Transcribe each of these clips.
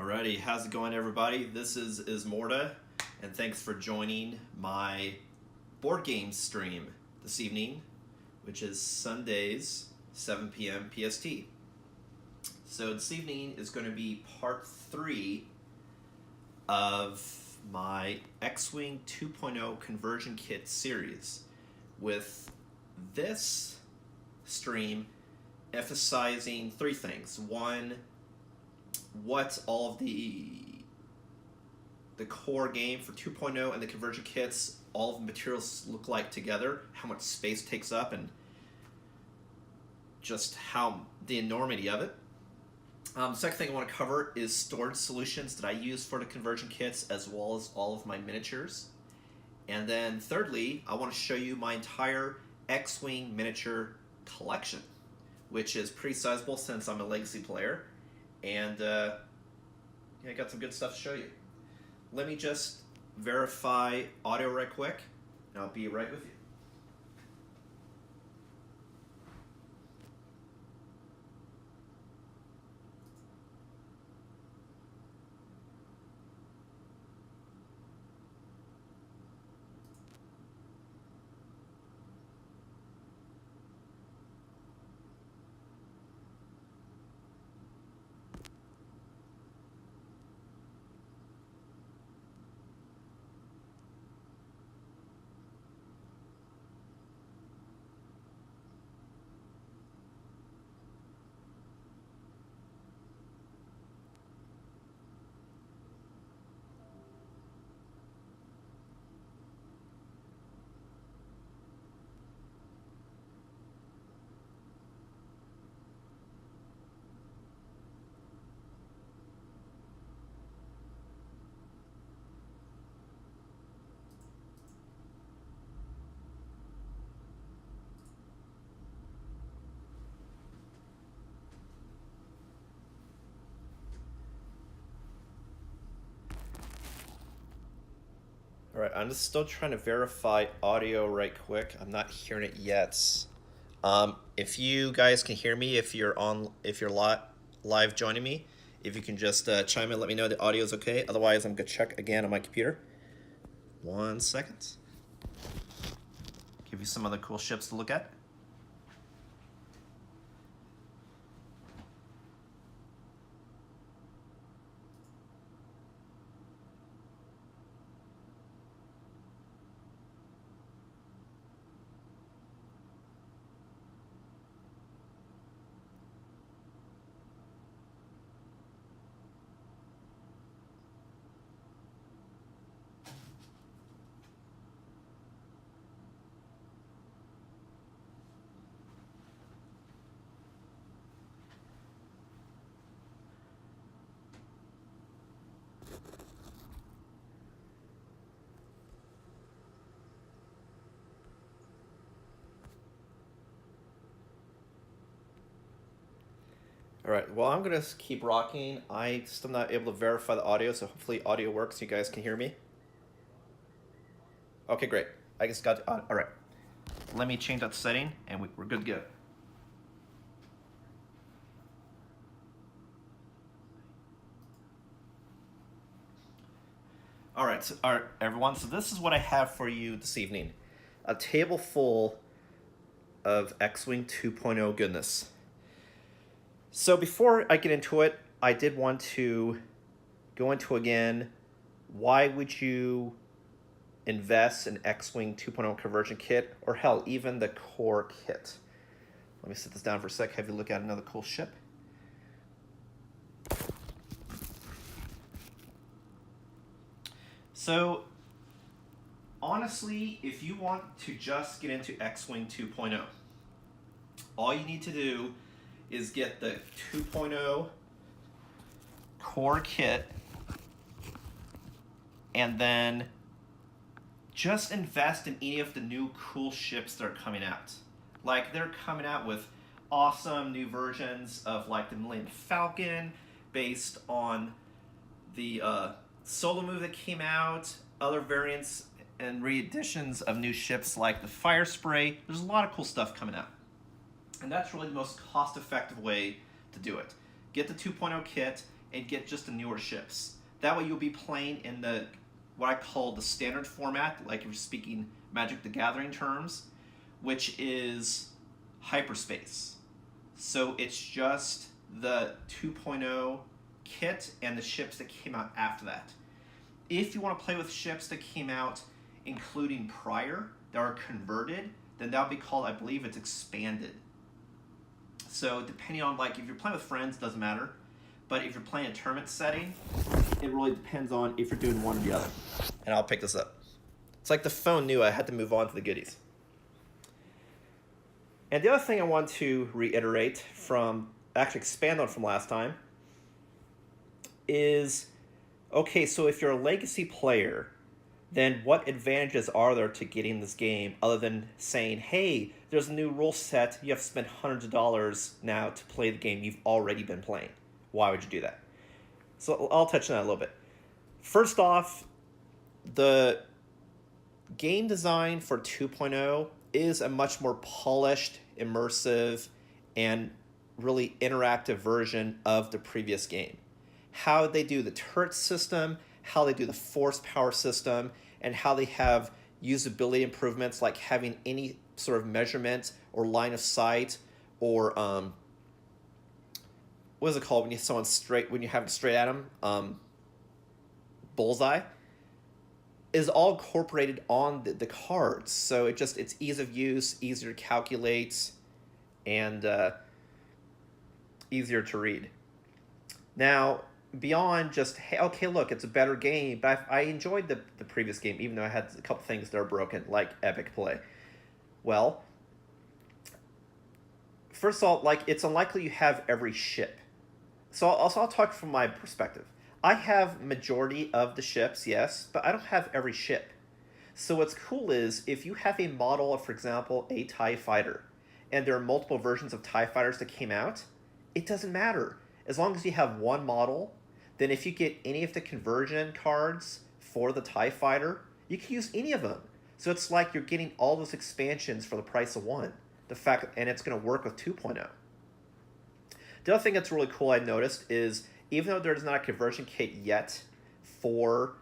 Alrighty, how's it going, everybody? This is Ismortah, and thanks for joining my board game stream this evening, which is Sundays, 7 p.m. PST. So this evening is going to be part 3 of my X-Wing 2.0 conversion kit series, with this stream emphasizing 3 things. One, what all of the core game for 2.0 and the conversion kits, all of the materials look like together, how much space takes up, and just how the enormity of it. The second thing I want to cover is storage solutions that I use for the conversion kits, as well as all of my miniatures. And then thirdly, I want to show you my entire X-Wing miniature collection, which is pretty sizable since I'm a legacy player. And yeah, I got some good stuff to show you. Let me just verify audio right quick, and I'll be right with you. All right, I'm just still trying to verify audio right quick. I'm not hearing it yet. If you guys can hear me, if you're live joining me, if you can just chime in, let me know the audio is okay. Otherwise, I'm gonna check again on my computer. 1 second. Give you some other cool ships to look at. All right, well, I'm gonna keep rocking. I still not able to verify the audio, so hopefully audio works. You guys can hear me. Okay, great. I just got, all right. Let me change that setting, and we're good to go. All right, everyone, so this is what I have for you this evening. A table full of X-Wing 2.0 goodness. So before I get into it, I did want to go into again, why would you invest in X-Wing 2.0 conversion kit, or hell, even the core kit? Let me set this down for a sec, have you look at another cool ship. So honestly, if you want to just get into X-Wing 2.0, all you need to do is get the 2.0 core kit, and then just invest in any of the new cool ships that are coming out. Like, they're coming out with awesome new versions of like the Millennium Falcon based on the solo move that came out, other variants and re-editions of new ships like the Fire Spray. There's a lot of cool stuff coming out. And that's really the most cost-effective way to do it. Get the 2.0 kit and get just the newer ships. That way you'll be playing in the what I call the standard format, like if you're speaking Magic the Gathering terms, which is hyperspace. So it's just the 2.0 kit and the ships that came out after that. If you want to play with ships that came out including prior, that are converted, then that would be called, I believe it's expanded. So depending on, like, if you're playing with friends, doesn't matter. But if you're playing a tournament setting, it really depends on if you're doing one or the other. And I'll pick this up. It's like the phone knew I had to move on to the goodies. And the other thing I want to reiterate from, actually expand on from last time, is, okay, so if you're a legacy player, then what advantages are there to getting this game other than saying, hey, there's a new rule set, you have to spend hundreds of dollars now to play the game you've already been playing. Why would you do that? So I'll touch on that a little bit. First off, the game design for 2.0 is a much more polished, immersive, and really interactive version of the previous game. How they do the turret system, how they do the force power system, and how they have usability improvements like having any sort of measurement or line of sight or what is it called when you have it straight at them, bullseye, is all incorporated on the cards. So it's ease of use, easier to calculate, and easier to read. Now, beyond just, hey, okay, look, it's a better game, but I enjoyed the previous game, even though I had a couple things that are broken, like epic play. Well, first of all, like, it's unlikely you have every ship. So I'll talk from my perspective. I have majority of the ships, yes, but I don't have every ship. So what's cool is, if you have a model of, for example, a TIE fighter, and there are multiple versions of TIE fighters that came out, it doesn't matter. As long as you have one model, then if you get any of the conversion cards for the TIE fighter, you can use any of them. So it's like you're getting all those expansions for the price of one. And it's going to work with 2.0. The other thing that's really cool I noticed is, even though there's not a conversion kit yet for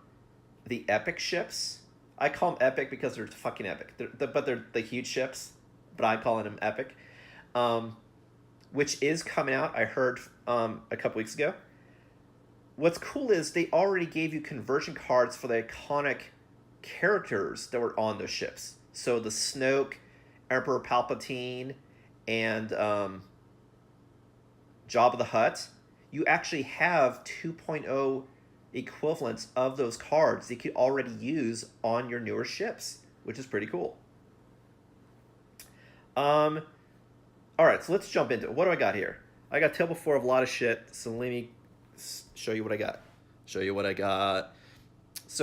the epic ships, I call them epic because they're fucking epic. They're the huge ships, but I'm calling them epic, which is coming out, I heard a couple weeks ago. What's cool is they already gave you conversion cards for the iconic characters that were on those ships. So the Snoke, Emperor Palpatine, and Jabba the Hutt, you actually have 2.0 equivalents of those cards that you could already use on your newer ships, which is pretty cool. All right, so let's jump into it. What do I got here? I got table 4 of a lot of shit, so let me show you what I got. So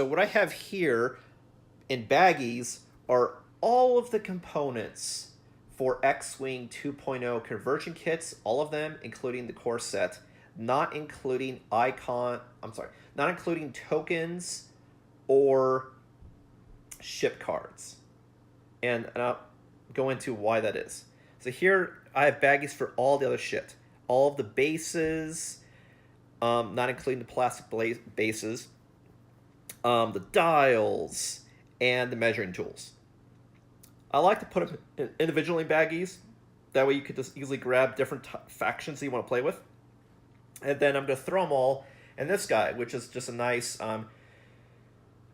what I have here in baggies are all of the components for X-Wing 2.0 conversion kits, all of them, including the core set, not including tokens or ship cards. And I'll go into why that is. So here I have baggies for all the other shit. All of the bases, not including the plastic bases, the dials, and the measuring tools. I like to put them individually in baggies. That way you could just easily grab different factions that you want to play with. And then I'm going to throw them all in this guy, which is just a nice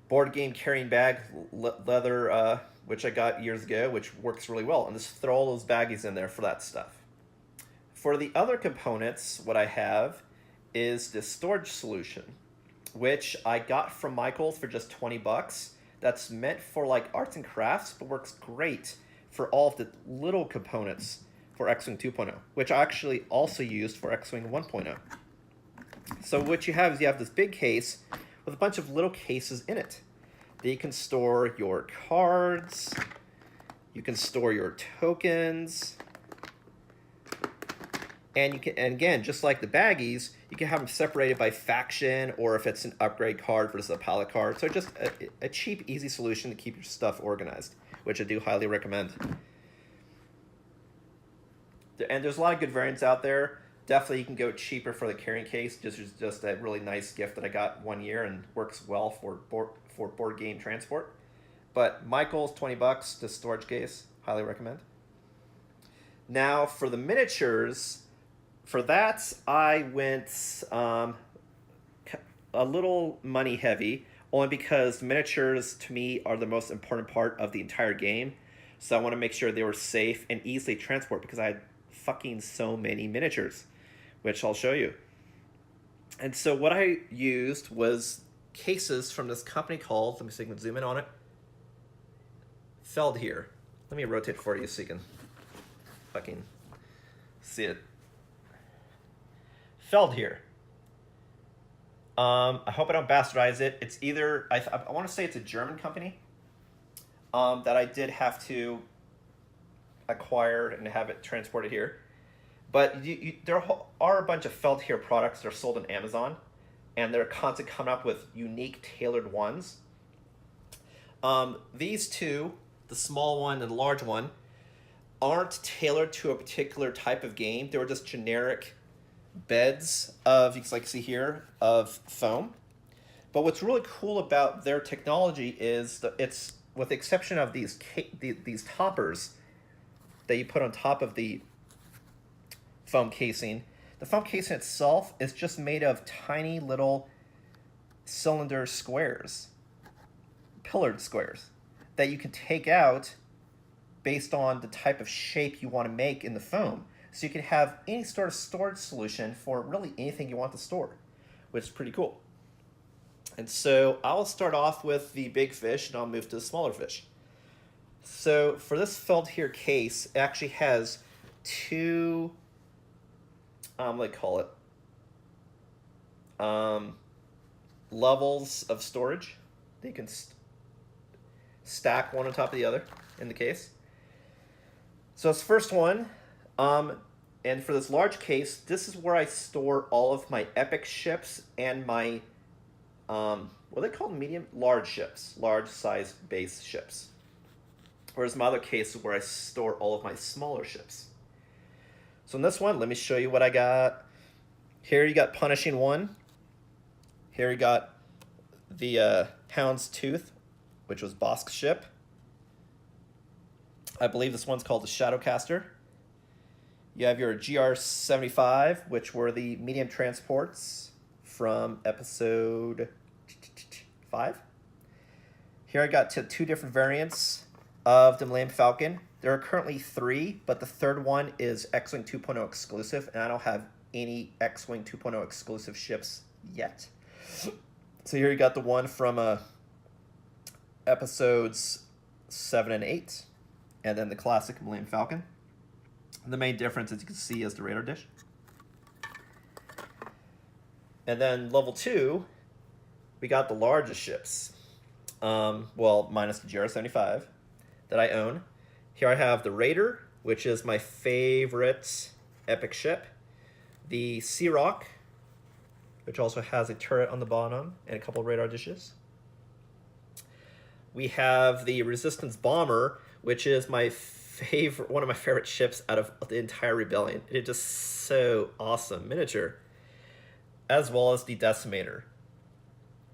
board game carrying bag, leather, which I got years ago, which works really well. And just throw all those baggies in there for that stuff. For the other components, what I have is this storage solution, which I got from Michael's for just $20. That's meant for like arts and crafts, but works great for all of the little components for X-Wing 2.0, which I actually also used for X-Wing 1.0. So what you have is you have this big case with a bunch of little cases in it. That you can store your cards, you can store your tokens, and again, just like the baggies, you can have them separated by faction, or if it's an upgrade card versus a palette card. So just a cheap, easy solution to keep your stuff organized, which I do highly recommend. And there's a lot of good variants out there. Definitely you can go cheaper for the carrying case. This is just a really nice gift that I got one year and works well for board game transport. But Michael's $20, the storage case, highly recommend. Now for the miniatures, for that I went a little money heavy, only because miniatures to me are the most important part of the entire game. So I want to make sure they were safe and easily transport, because I had fucking so many miniatures, which I'll show you. And so what I used was cases from this company called, let me see if I can zoom in on it, Feld here. Let me rotate for you so you can fucking see it. Feld here. I hope I don't bastardize it. It's either, I want to say it's a German company that I did have to acquire and have it transported here. But there are a bunch of Feld here products that are sold on Amazon, and they're constantly coming up with unique tailored ones. These two, the small one and the large one, aren't tailored to a particular type of game. They were just generic beds of, you can see here, of foam. But what's really cool about their technology is that it's, with the exception of these toppers that you put on top of the foam casing, the foam casing itself is just made of tiny little cylinder squares, pillared squares, that you can take out based on the type of shape you want to make in the foam. So you can have any sort of storage solution for really anything you want to store, which is pretty cool. And so I'll start off with the big fish, and I'll move to the smaller fish. So for this Feld here case, it actually has two, what do you call it, levels of storage that you can stack one on top of the other in the case. So this first one, and for this large case, this is where I store all of my epic ships and my, what are they called? Large ships, large size base ships. Whereas my other case is where I store all of my smaller ships. So in this one, let me show you what I got. Here you got Punishing One. Here you got the Hound's Tooth, which was Bosk's ship. I believe this one's called the Shadowcaster. You have your GR-75, which were the medium transports from episode 5. Here I got two different variants of the Millennium Falcon. There are currently 3, but the third one is X-Wing 2.0 exclusive, and I don't have any X-Wing 2.0 exclusive ships yet. So here you got the one from episodes 7 and 8. And then the classic Millennium Falcon. The main difference, as you can see, is the radar dish. And then level 2, we got the largest ships. Well, minus the GR-75 that I own. Here I have the Raider, which is my favorite epic ship. The Sea Rock, which also has a turret on the bottom and a couple of radar dishes. We have the Resistance Bomber, which is my favorite, one of my favorite ships out of the entire Rebellion. It's just so awesome miniature. As well as the Decimator,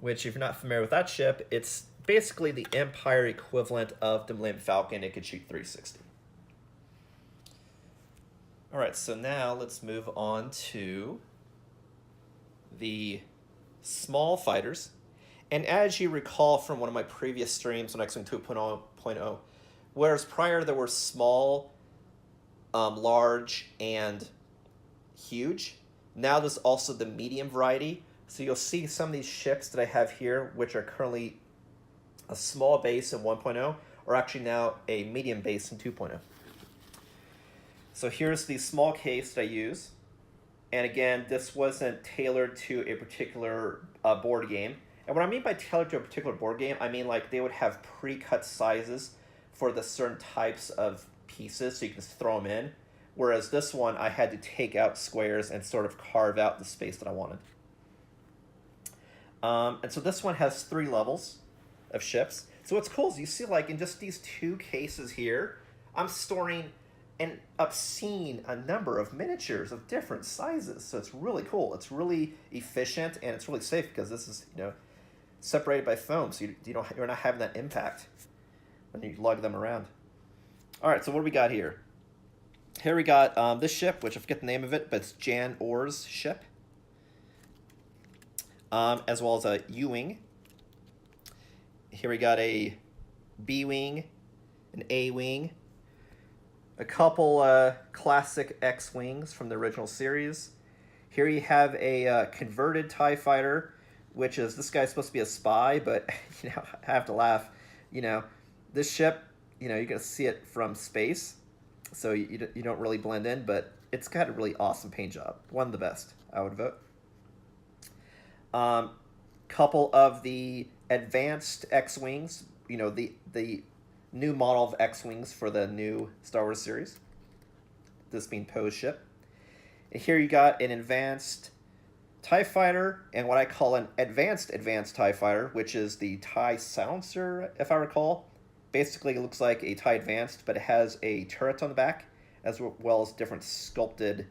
which, if you're not familiar with that ship, it's basically the Empire equivalent of the Millennium Falcon. It could shoot 360. All right, so now let's move on to the small fighters. And as you recall from one of my previous streams on X-Wing 2.0, whereas prior there were small, large, and huge, now there's also the medium variety. So you'll see some of these ships that I have here, which are currently a small base in 1.0, are actually now a medium base in 2.0. So here's the small case that I use. And again, this wasn't tailored to a particular board game. And what I mean by tailored to a particular board game, I mean like they would have pre-cut sizes for the certain types of pieces, so you can just throw them in. Whereas this one, I had to take out squares and sort of carve out the space that I wanted. And so this one has 3 levels of ships. So what's cool is you see, like, in just these 2 cases here, I'm storing an obscene a number of miniatures of different sizes. So it's really cool. It's really efficient, and it's really safe because this is, separated by foam, so you're not having that impact when you lug them around. All right, so what do we got here? Here we got this ship, which I forget the name of it, but it's Jan Orr's ship, as well as a U-wing. Here we got a B-wing, an A-wing, a couple classic X-wings from the original series. Here you have a converted TIE fighter, which is, this guy's supposed to be a spy, but I have to laugh. This ship, you're going to see it from space, so you don't really blend in, but it's got a really awesome paint job. One of the best, I would vote. Couple of the advanced X-wings, the new model of X-wings for the new Star Wars series. This being Poe's ship. And here you got an advanced TIE fighter and what I call an advanced TIE fighter, which is the TIE silencer, if I recall. Basically, it looks like a TIE Advanced, but it has a turret on the back, as well as different sculpted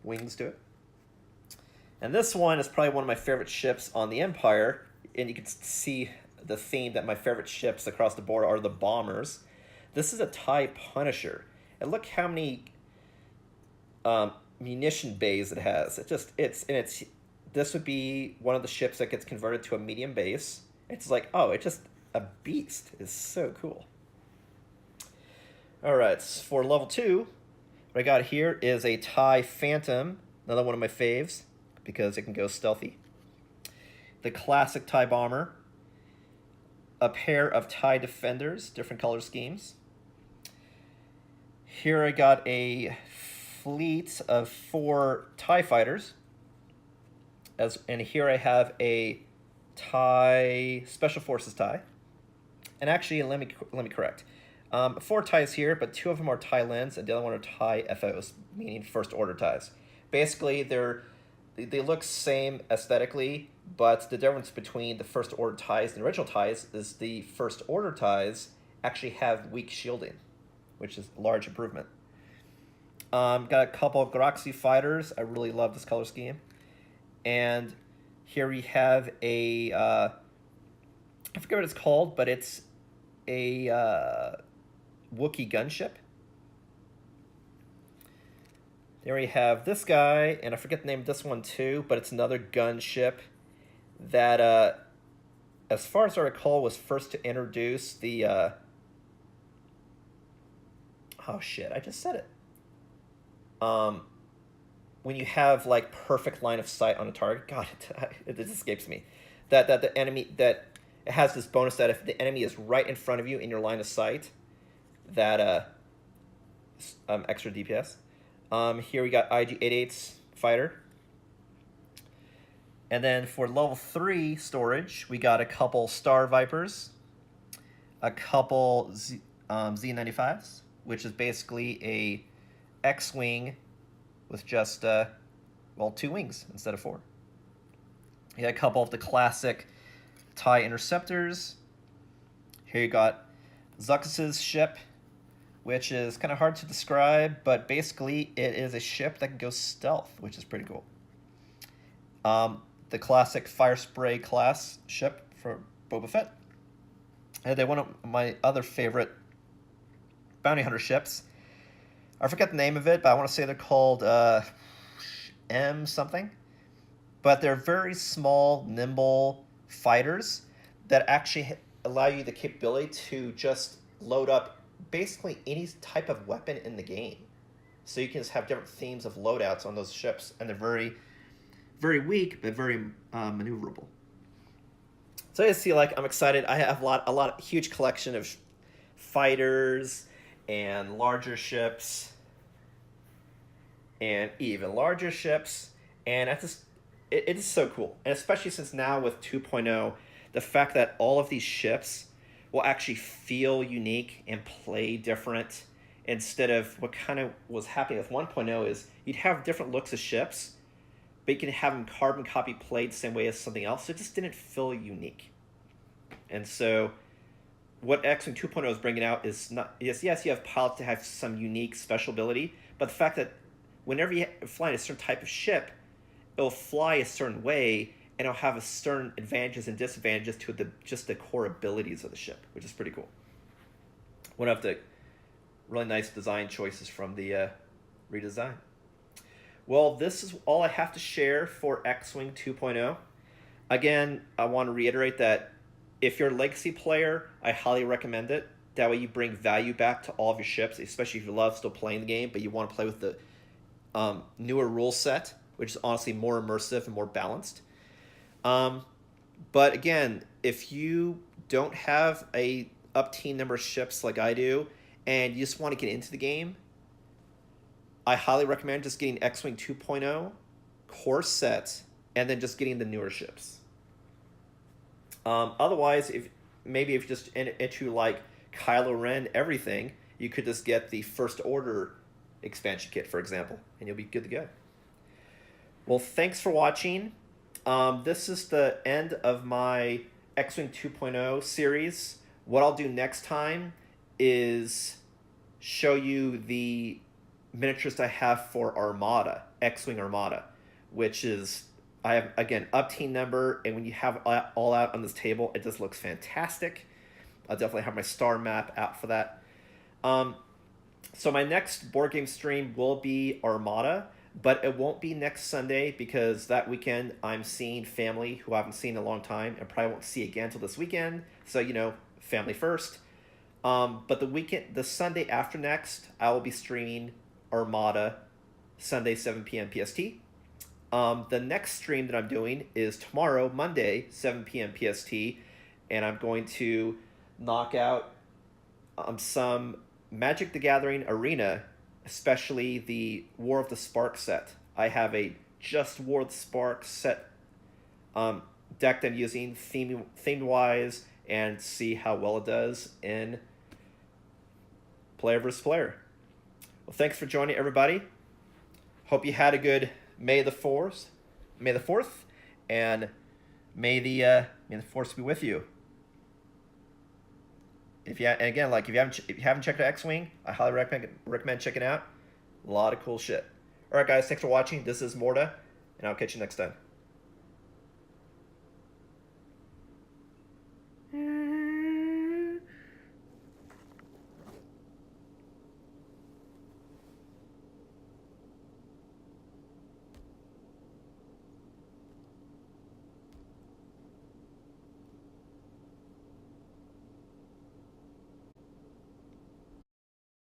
wings to it. And this one is probably one of my favorite ships on the Empire, and you can see the theme that my favorite ships across the board are the bombers. This is a TIE Punisher, and look how many munition bays it has. This would be one of the ships that gets converted to a medium base. It's like, oh, it's just a beast. It's so cool. All right, for level 2, what I got here is a TIE Phantom, another one of my faves because it can go stealthy. The classic TIE Bomber, a pair of TIE Defenders, different color schemes. Here I got a fleet of 4 TIE Fighters, and here I have a TIE Special Forces TIE. And actually, let me correct. 4 TIEs here, but 2 of them are TIE Lens, and the other one are TIE FOs, meaning First Order TIEs. Basically, they look same aesthetically, but the difference between the First Order TIEs and the original TIEs is the First Order TIEs actually have weak shielding, which is a large improvement. Got a couple of Galaxy Fighters. I really love this color scheme. And here we have a, I forget what it's called, but it's a Wookiee gunship. There we have this guy, and I forget the name of this one too, but it's another gunship that, as far as I recall, was first to introduce the, oh shit, I just said it. When you have like perfect line of sight on a target, God, it escapes me. That the enemy, that it has this bonus that if the enemy is right in front of you in your line of sight, that extra DPS. Here we got IG-88's fighter. And then for level 3 storage, we got a couple Star Vipers, a couple Z95s, which is basically a X-wing with just, 2 wings instead of 4. You got a couple of the classic TIE Interceptors. Here you got Zuckuss's ship, which is kind of hard to describe, but basically it is a ship that can go stealth, which is pretty cool. The classic Fire Spray class ship for Boba Fett. And then one of my other favorite bounty hunter ships. I forget the name of it, but I want to say they're called M something. But they're very small, nimble fighters that actually allow you the capability to just load up basically any type of weapon in the game. So you can just have different themes of loadouts on those ships, and they're very, very weak, but very maneuverable. So you see, like, I'm excited. I have a huge collection of fighters and larger ships and even larger ships, and it is so cool. And especially since now with 2.0, the fact that all of these ships will actually feel unique and play different, instead of what kind of was happening with 1.0 is you'd have different looks of ships, but you can have them carbon copy played the same way as something else. So it just didn't feel unique. And so what X-Wing 2.0 is bringing out is not, yes, you have pilots to have some unique special ability, but the fact that whenever you fly a certain type of ship, it'll fly a certain way, and it'll have a certain advantages and disadvantages to just the core abilities of the ship, which is pretty cool. One of the really nice design choices from the redesign. Well, this is all I have to share for X-Wing 2.0. Again, I want to reiterate that if you're a Legacy player, I highly recommend it. That way you bring value back to all of your ships, especially if you love still playing the game, but you want to play with the newer rule set, which is honestly more immersive and more balanced. But again, if you don't have a up-team number of ships like I do, and you just want to get into the game, I highly recommend just getting X-Wing 2.0 core set, and then just getting the newer ships. Otherwise, if you just into like Kylo Ren everything, you could just get the First Order expansion kit, for example, and you'll be good to go. Well, thanks for watching. This is the end of my X-Wing 2.0 series. What I'll do next time is show you the miniatures I have for Armada, X-Wing Armada, which is, I have, again, up-team number, and when you have all out on this table, it just looks fantastic. I'll definitely have my star map out for that. So my next board game stream will be Armada, but it won't be next Sunday because that weekend I'm seeing family who I haven't seen in a long time and probably won't see again until this weekend. So, family first. But the Sunday after next, I will be streaming Armada, Sunday, 7 p.m. PST. The next stream that I'm doing is tomorrow, Monday, 7 p.m. PST, and I'm going to knock out some Magic the Gathering Arena, especially the War of the Spark set. I have a just War of the Spark set deck that I'm using theme-wise, and see how well it does in player versus player. Well, thanks for joining, everybody. Hope you had a good May the 4th, and may the Force be with you. If you haven't checked out X-Wing, I highly recommend checking out. A lot of cool shit. All right, guys, thanks for watching. This is Ismortah, and I'll catch you next time.